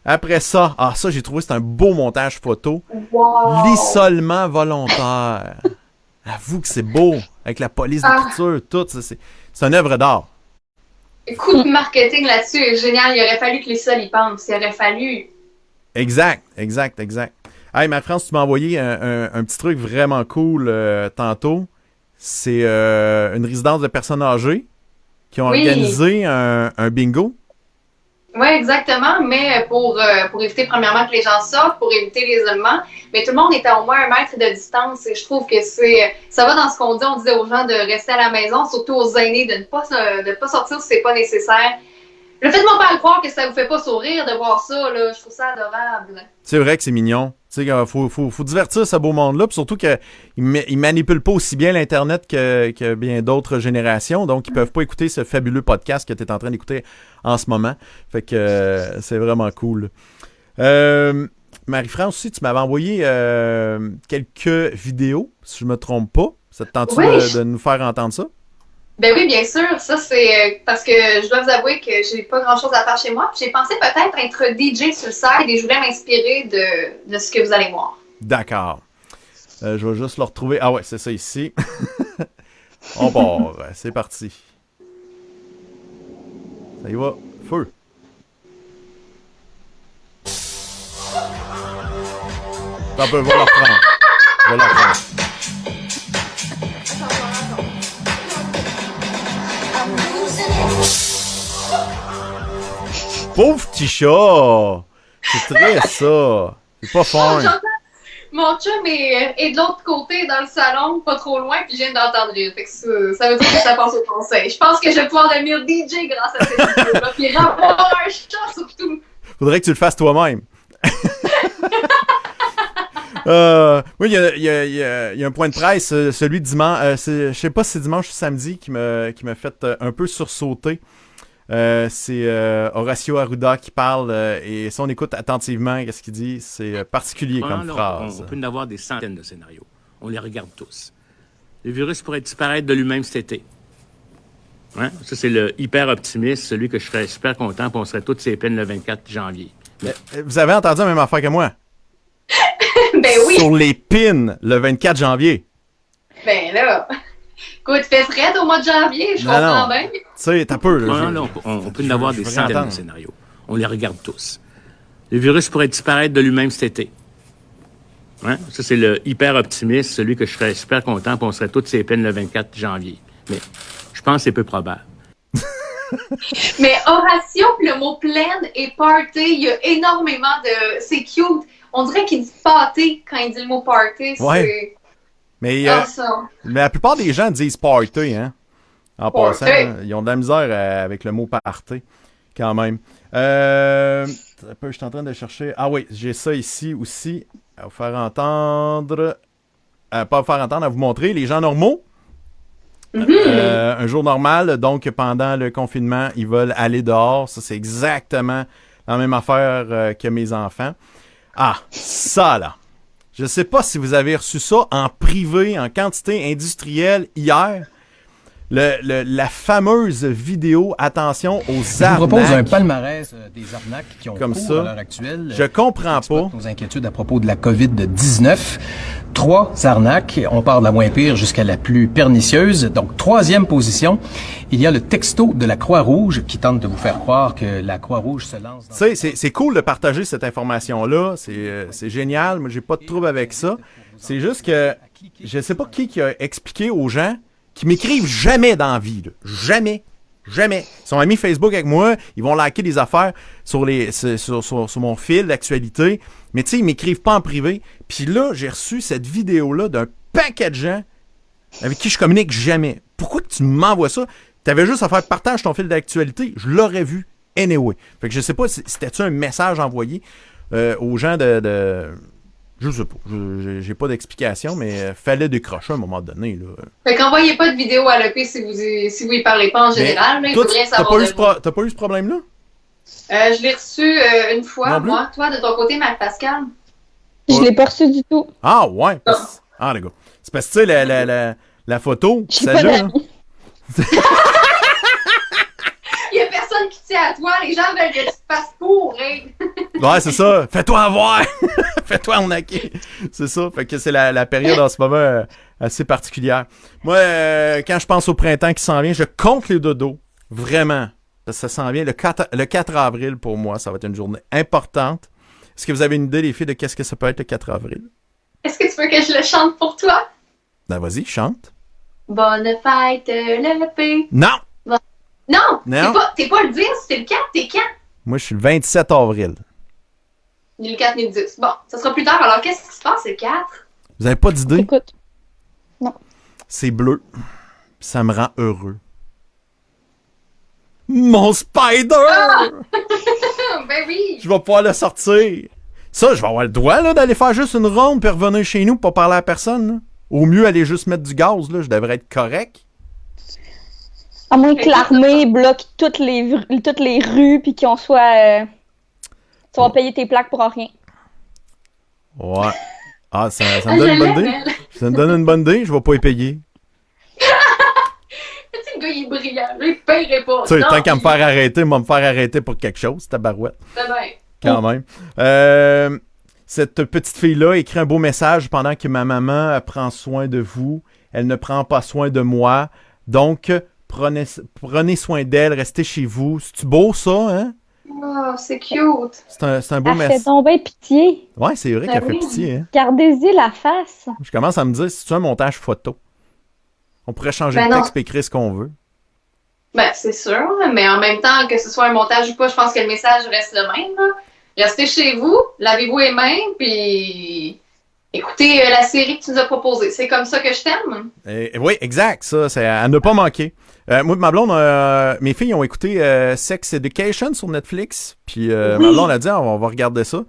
Après ça, ça j'ai trouvé c'est un beau montage photo. Wow. L'isolement volontaire. Avoue que c'est beau. Avec la police d'écriture, tout. C'est une œuvre d'art. Coup de marketing là-dessus est génial. Il aurait fallu que les sols y pensent. Il aurait fallu. Exact. Hey, Marie-France, tu m'as envoyé un petit truc vraiment cool tantôt. C'est une résidence de personnes âgées qui ont organisé un bingo. Oui, exactement, mais pour éviter premièrement que les gens sortent, pour éviter l'isolement, mais tout le monde est à au moins 1 mètre de distance et je trouve que ça va dans ce qu'on dit. On disait aux gens de rester à la maison, surtout aux aînés, de ne pas sortir si c'est pas nécessaire. Le fait de m'en pas le croire que ça vous fait pas sourire de voir ça, là, je trouve ça adorable. C'est vrai que c'est mignon. Tu sais, faut divertir ce beau monde-là, puis surtout qu'ils manipulent pas aussi bien l'Internet que bien d'autres générations, donc ils peuvent pas écouter ce fabuleux podcast que tu es en train d'écouter en ce moment. Fait que c'est vraiment cool. Marie-France aussi, tu m'avais envoyé quelques vidéos, si je me trompe pas. Ça te tente-tu de nous faire entendre ça? Ben oui, bien sûr. Ça, c'est parce que je dois vous avouer que j'ai pas grand-chose à faire chez moi. J'ai pensé peut-être être DJ sur le site et je voulais m'inspirer de ce que vous allez voir. D'accord. Je vais juste le retrouver. Ah ouais, c'est ça ici. On part. C'est parti. Ça y va. Feu. On peut voir le reprendre. On va le reprendre. Pauvre petit chat! C'est très ça! C'est pas fun! Mon chum est de l'autre côté dans le salon, pas trop loin, puis je viens d'entendre rire. Fait que ça veut dire que ça passe au conseil. Je pense que je vais pouvoir devenir DJ grâce à cette vidéo-là, puis avoir un chat surtout! Faudrait que tu le fasses toi-même! Oui, il y a un point de presse, celui de dimanche. Je sais pas si c'est dimanche ou samedi qui m'a fait un peu sursauter. C'est Horacio Arruda qui parle et si on écoute attentivement qu'est-ce qu'il dit, c'est particulier comme phrase. On peut en avoir des centaines de scénarios. On les regarde tous. Le virus pourrait disparaître de lui-même cet été. Hein? Ça, c'est le hyper optimiste, celui que je serais super content, puis on serait toutes ses peines le 24 janvier. Mais, vous avez entendu la même affaire que moi? Ben oui! Sur les pins, le 24 janvier. Ben là... Écoute, fait frais au mois de janvier, je comprends bien. Tu sais, t'as peur. On peut en avoir des centaines de scénarios. On les regarde tous. Le virus pourrait disparaître de lui-même cet été. Hein? Ça, c'est le hyper optimiste, celui que je serais super content, puis on serait toutes ses peines le 24 janvier. Mais je pense que c'est peu probable. Mais Horatio, le mot pleine et party, il y a énormément de... C'est cute. On dirait qu'il dit pâté quand il dit le mot party. Ouais. Mais, mais la plupart des gens disent party, hein. En passant, ils ont de la misère avec le mot party, quand même. Je suis en train de chercher. Ah oui, j'ai ça ici aussi. À vous faire entendre. Pas à vous faire entendre, à vous montrer. Les gens normaux. Un jour normal, donc pendant le confinement, ils veulent aller dehors. Ça, c'est exactement la même affaire que mes enfants. Ah, ça là. Je sais pas si vous avez reçu ça en privé, en quantité industrielle hier. la fameuse vidéo, attention aux arnaques. Je vous propose un palmarès des arnaques qui ont comme cours ça. à l'heure actuelle. Je comprends pas. Nos inquiétudes à propos de la COVID-19. 3 arnaques. On part de la moins pire jusqu'à la plus pernicieuse. Donc, 3e position, il y a le texto de la Croix-Rouge qui tente de vous faire croire que la Croix-Rouge se lance dans... Tu sais, c'est cool de partager cette information-là. C'est génial. Moi, j'ai pas de trouble avec ça. C'est juste que je sais pas qui a expliqué aux gens qui m'écrivent jamais dans la vie. Là. Jamais. Jamais. Ils sont amis Facebook avec moi. Ils vont liker des affaires sur mon fil d'actualité. Mais tu sais, ils m'écrivent pas en privé. Puis là, j'ai reçu cette vidéo-là d'un paquet de gens avec qui je communique jamais. Pourquoi que tu m'envoies ça? T'avais juste à faire partage ton fil d'actualité. Je l'aurais vu anyway. Fait que je sais pas, c'était-tu un message envoyé aux gens de... Je sais pas. J'ai pas d'explication, mais fallait décrocher à un moment donné. Là. Fait qu'envoyez pas de vidéo à l'EP si vous y parlez pas en général. Mais toi, il faut rien savoir t'as pas eu ce problème-là? Je l'ai reçu une fois, moi. Toi, de ton côté, Marc-Pascal? Je l'ai pas reçu du tout. Ah, ouais. Ah, les gars. C'est parce que, tu sais, la photo, celle-là... Il y a personne qui tient à toi. Les gens veulent que tu te fasses courir. Ouais, c'est ça. Fais-toi avoir. Fais-toi arnaquer. C'est ça. Fait que c'est la période en ce moment assez particulière. Moi, quand je pense au printemps qui s'en vient, je compte les dodos. Vraiment. Parce que ça s'en vient le 4 avril pour moi. Ça va être une journée importante. Est-ce que vous avez une idée, les filles, de qu'est-ce que ça peut être le 4 avril? Est-ce que tu veux que je le chante pour toi? Ben, vas-y, chante. Bonne fête, l'EP. Non! Non! Non. T'es pas le 10, c'est le 4, t'es quand? Moi, je suis le 27 avril. Ni le 4 ni le 10. Bon, ça sera plus tard. Alors, qu'est-ce qui se passe, le 4? Vous avez pas d'idée? Écoute. Non. C'est bleu. Ça me rend heureux. Mon Spider! Ah! Ben oui! Je vais pouvoir le sortir. Ça, je vais avoir le droit là, d'aller faire juste une ronde puis revenir chez nous pour pas parler à personne. Là. Au mieux, aller juste mettre du gaz. Là. Je devrais être correct. À moins que l'armée bloque toutes les rues puis qu'on soit... tu vas payer tes plaques pour rien. Ouais. Ah, ça me donne une bonne idée. Ça me donne une bonne idée. Je vais pas y payer. Le gars, il est brillant. Lui, il paierait pas. Tu sais, tant qu'à me faire arrêter, il va me faire arrêter pour quelque chose, tabarouette. C'est bien. Quand même. Cette petite fille-là écrit un beau message pendant que ma maman prend soin de vous. Elle ne prend pas soin de moi. Donc, prenez soin d'elle. Restez chez vous. C'est-tu beau, ça, hein? Oh, c'est cute. C'est un beau Elle fait message. donc bien pitié. Ouais, c'est vrai Ben qu'elle fait oui. pitié, hein? Gardez-y la face. Je commence à me dire, c'est-tu un montage photo? On pourrait changer Ben le non. texte et écrire ce qu'on veut. Ben, c'est sûr, mais en même temps, que ce soit un montage ou pas, je pense que le message reste le même. Là. Restez chez vous, lavez-vous les mains, puis écoutez la série que tu nous as proposée. C'est comme ça que je t'aime. Oui, exact. Ça, c'est à ne pas manquer. Moi, ma blonde, mes filles ont écouté Sex Education sur Netflix. Puis ma blonde a dit, on va regarder ça.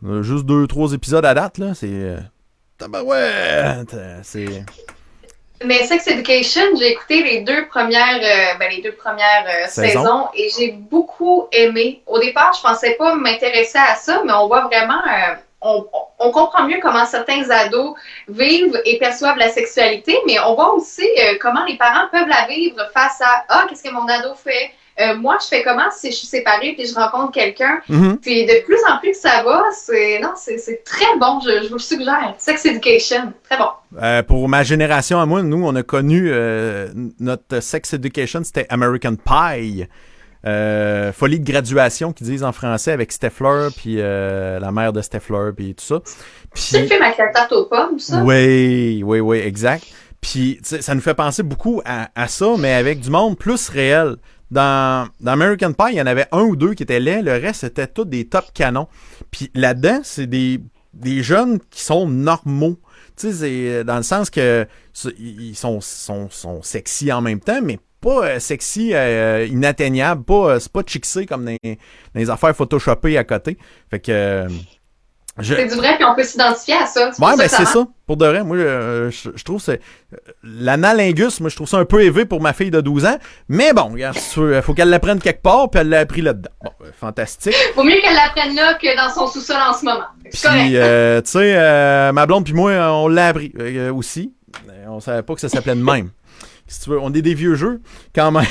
On a juste 2-3 épisodes à date, là. C'est... tabarouette! C'est... Mais Sex Education, j'ai écouté les deux premières saisons et j'ai beaucoup aimé. Au départ, je pensais pas m'intéresser à ça, mais on voit vraiment... on comprend mieux comment certains ados vivent et perçoivent la sexualité, mais on voit aussi comment les parents peuvent la vivre face à « Ah, qu'est-ce que mon ado fait? Moi, je fais comment si je suis séparée puis je rencontre quelqu'un? Mm-hmm. Puis de plus en plus que ça va, c'est très bon, je vous le suggère. Sex Education, très bon. Pour ma génération à moi, nous, on a connu notre Sex Education, c'était American Pie. Folie de graduation qu'ils disent en français avec Steffler puis la mère de Steffler puis tout ça. C'est le film avec la tarte aux pommes, ça? Oui, exact. Puis ça nous fait penser beaucoup à ça, mais avec du monde plus réel. Dans American Pie, il y en avait 1 ou 2 qui étaient laids, le reste c'était tous des top canons. Puis là-dedans, c'est des jeunes qui sont normaux. Tu sais, c'est dans le sens que ils sont sexy en même temps, mais pas sexy, inatteignable, c'est pas chicksé comme dans les affaires photoshopées à côté. Fait que... C'est du vrai, puis on peut s'identifier à ça. Ouais, ben c'est ça. Pour de vrai, moi, je trouve que l'analingus, moi, je trouve ça un peu élevé pour ma fille de 12 ans. Mais bon, regarde, il faut qu'elle l'apprenne quelque part, puis elle l'a appris là-dedans. Bon, fantastique. Vaut mieux qu'elle l'apprenne là que dans son sous-sol en ce moment. Puis, tu sais, ma blonde puis moi, on l'a appris aussi. On savait pas que ça s'appelait de même. Si tu veux, on est des vieux jeux, quand même.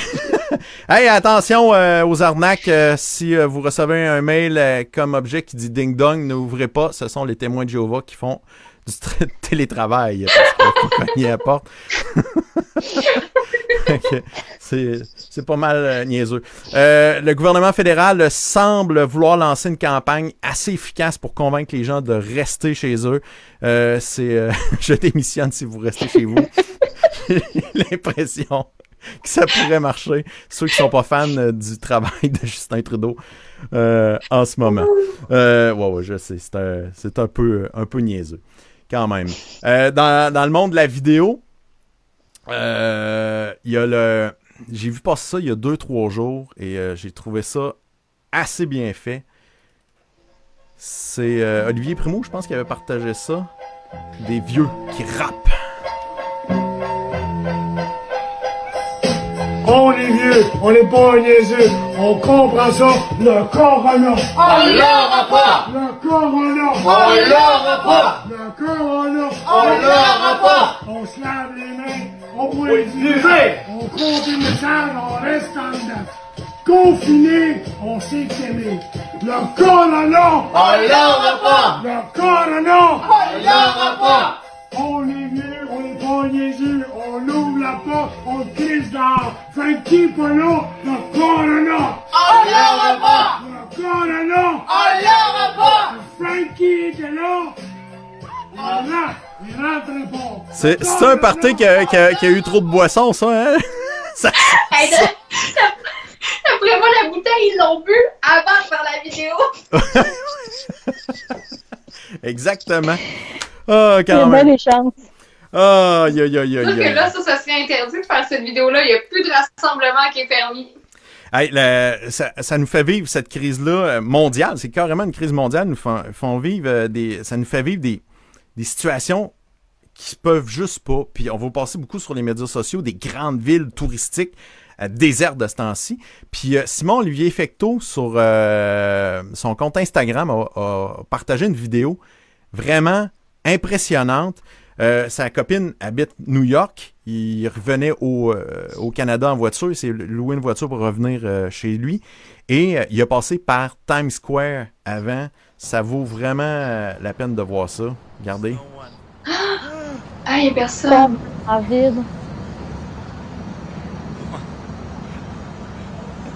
Hey, attention aux arnaques. Si vous recevez un mail comme objet qui dit ding-dong, n'ouvrez pas. Ce sont les témoins de Jéhovah qui font du télétravail. Parce qu'il faut cogner à la porte. Okay. C'est pas mal niaiseux. Le gouvernement fédéral semble vouloir lancer une campagne assez efficace pour convaincre les gens de rester chez eux. Je démissionne si vous restez chez vous. J'ai l'impression que ça pourrait marcher. Ceux qui sont pas fans du travail de Justin Trudeau en ce moment. Ouais, je sais, c'est un peu niaiseux. Quand même. Dans le monde de la vidéo, il y a j'ai vu passer ça il y a 2-3 jours et j'ai trouvé ça assez bien fait. C'est Olivier Primo, je pense, qui avait partagé ça. Des vieux qui rappent. On est vieux, on n'est pas niaiseux, on comprend ça, le corona. On l'aura pas! Le corona. On l'aura pas! Le corona. On l'aura pas! On se lave les mains, on boit du vin, on continue le sang, on reste en dedans. Confiné, on s'est aimé. Le corona. On l'aura pas! Le corona. On l'aura pas! On est vieux, on est pas niaiseux, on ouvre la porte, on crise dehors. Frankie pas là, le corona. On l'aura pas! Le corona. On l'aura pas! Frankie était là. Il rentre pas. C'est un party qui a eu trop de boissons, ça, hein? Hey, d'après moi, la bouteille, ils l'ont bu avant de faire la vidéo. Exactement. Ah, Il y a quand bien même. des chances. Ah, Sauf que là, ça serait interdit de faire cette vidéo-là. Il n'y a plus de rassemblement qui est permis. Hey, ça nous fait vivre cette crise-là mondiale. C'est carrément une crise mondiale. Nous font vivre ça nous fait vivre des situations qui se peuvent juste pas. Puis on va passer beaucoup sur les médias sociaux, des grandes villes touristiques désertes de ce temps-ci. Puis Simon-Olivier Fecteau, sur son compte Instagram, a partagé une vidéo vraiment impressionnante. Sa copine habite New York. Il revenait au Canada en voiture. Il s'est loué une voiture pour revenir chez lui. Et il a passé par Times Square avant. Ça vaut vraiment la peine de voir ça. Regardez. Ah, il n'y a personne. En vide.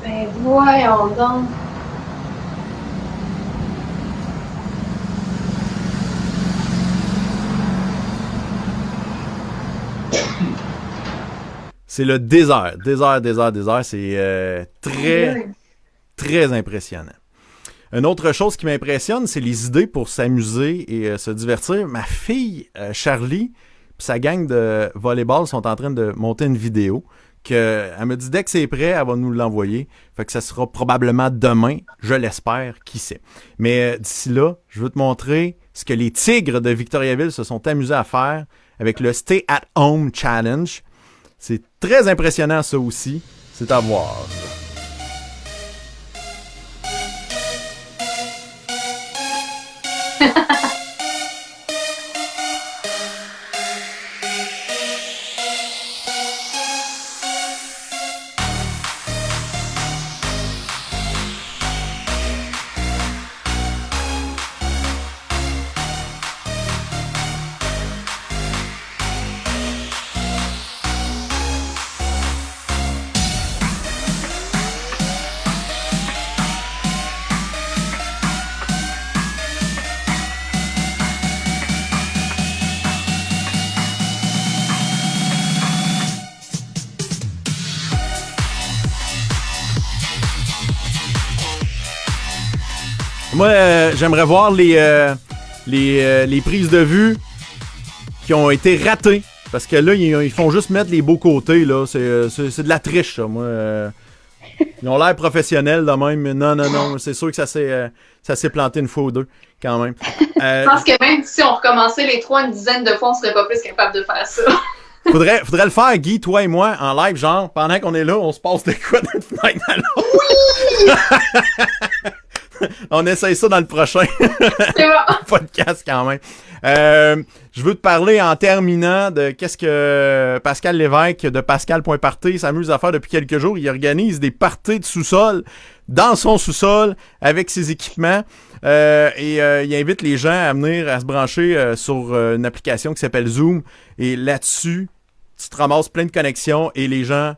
Ben voyons donc. C'est le désert. Désert. C'est très, très impressionnant. Une autre chose qui m'impressionne, c'est les idées pour s'amuser et se divertir. Ma fille, Charlie, et sa gang de volleyball sont en train de monter une vidéo. Elle me dit, dès que c'est prêt, elle va nous l'envoyer. Fait que ça sera probablement demain, je l'espère, qui sait. Mais d'ici là, je veux te montrer ce que les Tigres de Victoriaville se sont amusés à faire avec le Stay at Home Challenge. C'est très impressionnant, ça aussi. C'est à voir. Moi, j'aimerais voir les prises de vue qui ont été ratées. Parce que là, ils font juste mettre les beaux côtés, là. C'est de la triche, ça. Moi, ils ont l'air professionnels de même, mais non. C'est sûr que ça s'est planté une fois ou deux, quand même. Je pense que même si on recommençait les 3 une dizaine de fois, on serait pas plus capable de faire ça. Faudrait le faire, Guy, toi et moi, en live, genre, pendant qu'on est là, on se passe de quoi d'une fenêtre à l'autre. On essaye ça dans le prochain C'est bon. podcast quand même. Je veux te parler en terminant de qu'est-ce que Pascal Lévesque de Pascal.party s'amuse à faire depuis quelques jours. Il organise des parties de sous-sol dans son sous-sol avec ses équipements. Il invite les gens à venir à se brancher sur une application qui s'appelle Zoom. Et là-dessus, tu te ramasses plein de connexions et les gens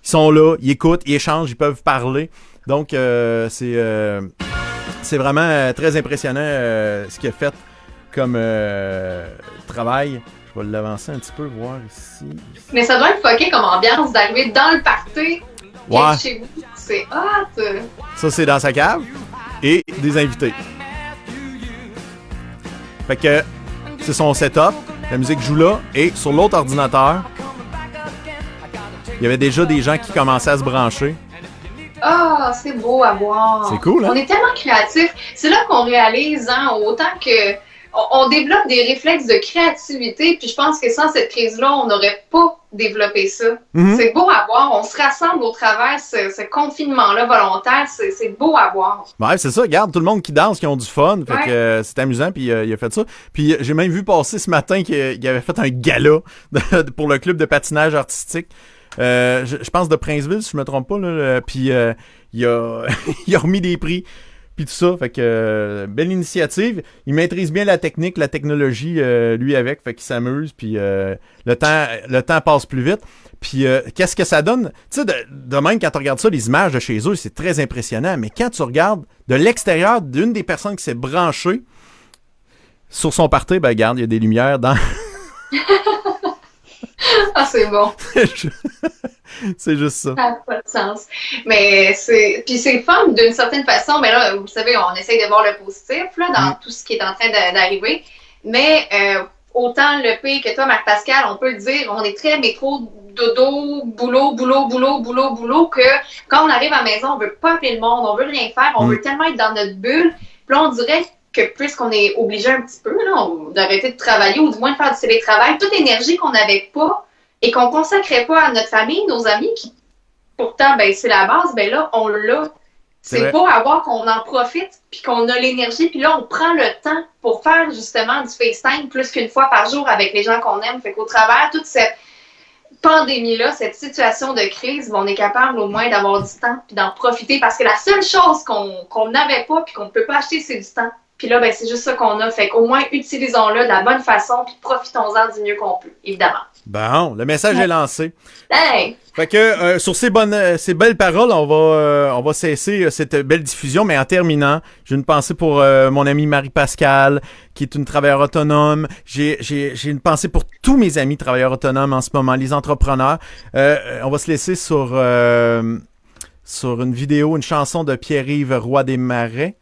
ils sont là, ils écoutent, ils échangent, ils peuvent parler. Donc, c'est vraiment très impressionnant ce qu'il a fait comme travail. Je vais l'avancer un petit peu, voir ici. Mais ça doit être fucké comme ambiance d'arriver dans le party Ouais. chez vous. C'est hot! Ça, c'est dans sa cave. Et des invités. Fait que c'est son setup. La musique joue là. Et sur l'autre ordinateur, il y avait déjà des gens qui commençaient à se brancher. Ah, c'est beau à voir. C'est cool, hein? On est tellement créatifs. C'est là qu'on réalise, hein, autant que on développe des réflexes de créativité, puis je pense que sans cette crise-là, on n'aurait pas développé ça. Mm-hmm. C'est beau à voir. On se rassemble au travers ce confinement-là volontaire. C'est beau à voir. Ouais, c'est ça. Regarde, tout le monde qui danse, qui ont du fun. Fait Ouais. que c'est amusant, puis il a fait ça. Puis j'ai même vu passer ce matin qu'il avait fait un gala pour le club de patinage artistique. Je pense de Princeville, si je me trompe pas. Là, puis il a remis des prix. Puis tout ça, fait que belle initiative. Il maîtrise bien la technique, la technologie, lui avec, fait qu'il s'amuse. Puis le temps passe plus vite. Puis qu'est-ce que ça donne? Tu sais, de même, quand tu regardes ça, les images de chez eux, c'est très impressionnant. Mais quand tu regardes de l'extérieur d'une des personnes qui s'est branchée sur son party, ben regarde, il y a des lumières dans... Ah, c'est bon. C'est juste ça. Ça n'a pas de sens. Mais puis c'est le fun d'une certaine façon. Mais là, vous savez, on essaye de voir le positif là, dans tout ce qui est en train d'arriver. Mais autant le pire que toi, Marc-Pascal, on peut le dire, on est très métro, dodo, boulot, que quand on arrive à la maison, on veut pas appeler le monde, on veut rien faire, on veut tellement être dans notre bulle. Puis là, on dirait que puisqu'on est obligé un petit peu là, d'arrêter de travailler ou du moins de faire du télétravail, toute énergie qu'on n'avait pas et qu'on consacrait pas à notre famille, nos amis, qui pourtant, ben c'est la base, ben là, on l'a. C'est beau à voir qu'on en profite, puis qu'on a l'énergie, puis là, on prend le temps pour faire justement du FaceTime plus qu'une fois par jour avec les gens qu'on aime. Fait qu'au travers toute cette pandémie-là, cette situation de crise, on est capable au moins d'avoir du temps puis d'en profiter parce que la seule chose qu'on n'avait pas puis qu'on ne peut pas acheter, c'est du temps. Puis là, ben, c'est juste ça qu'on a. Fait qu'au moins, utilisons-le de la bonne façon puis profitons-en du mieux qu'on peut, évidemment. Bon, le message est lancé. Hey! Fait que sur ces belles paroles, on va cesser cette belle diffusion, mais en terminant, j'ai une pensée pour mon amie Marie-Pascal, qui est une travailleuse autonome. J'ai une pensée pour tous mes amis travailleurs autonomes en ce moment, les entrepreneurs. On va se laisser sur une vidéo, une chanson de Pierre-Yves Roy Desmarais.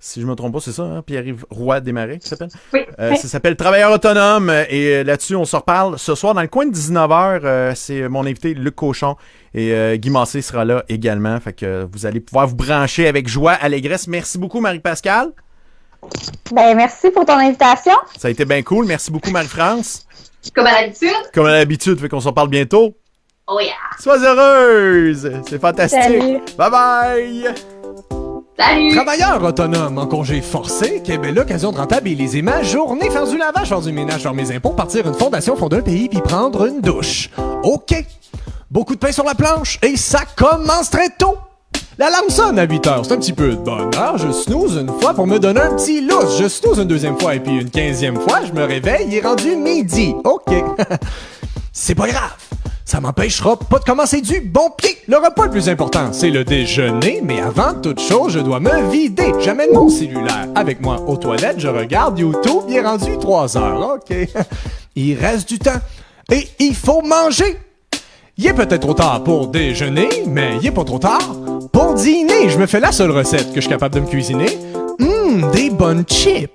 Si je me trompe pas, c'est ça, hein? Pierre-Yves Roy Desmarais qui s'appelle? Oui. Ça s'appelle Travailleur autonome et là-dessus, on se reparle ce soir dans le coin de 19h. C'est mon invité Luc Cochon et Guy Massé sera là également. Fait que vous allez pouvoir vous brancher avec joie, allégresse. Merci beaucoup, Marie-Pascal. Ben, merci pour ton invitation. Ça a été bien cool. Merci beaucoup, Marie-France. Comme à l'habitude. Comme à l'habitude, fait qu'on se reparle bientôt. Oh yeah! Sois heureuse! C'est fantastique! Salut. Bye bye! Salut! Travailleur autonome en congé forcé, quelle belle occasion de rentabiliser ma journée, faire du lavage, faire du ménage, faire mes impôts, partir une fondation, fonder un pays, puis prendre une douche. OK. Beaucoup de pain sur la planche, et ça commence très tôt. L'alarme sonne à 8h, c'est un petit peu de bonne heure. Je snooze une fois pour me donner un petit lousse. Je snooze une deuxième fois, et puis une 15e fois, je me réveille, il est rendu midi. OK. C'est pas grave. Ça m'empêchera pas de commencer du bon pied. Le repas le plus important, c'est le déjeuner, mais avant toute chose, je dois me vider. J'amène mon cellulaire avec moi aux toilettes, je regarde YouTube, il est rendu 3 heures. OK. Il reste du temps. Et il faut manger. Il est peut-être trop tard pour déjeuner, mais il est pas trop tard pour dîner. Je me fais la seule recette que je suis capable de me cuisiner. Des bonnes chips.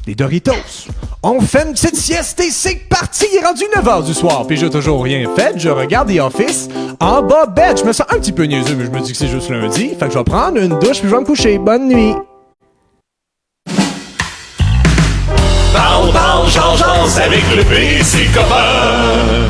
Des Doritos. On fait une petite sieste et c'est parti! Il est rendu 9h du soir, puis j'ai toujours rien fait. Je regarde The Office en bobette. Je me sens un petit peu niaiseux, mais je me dis que c'est juste lundi. Fait que je vais prendre une douche puis je vais me coucher. Bonne nuit! Parle, jase avec le PC copain.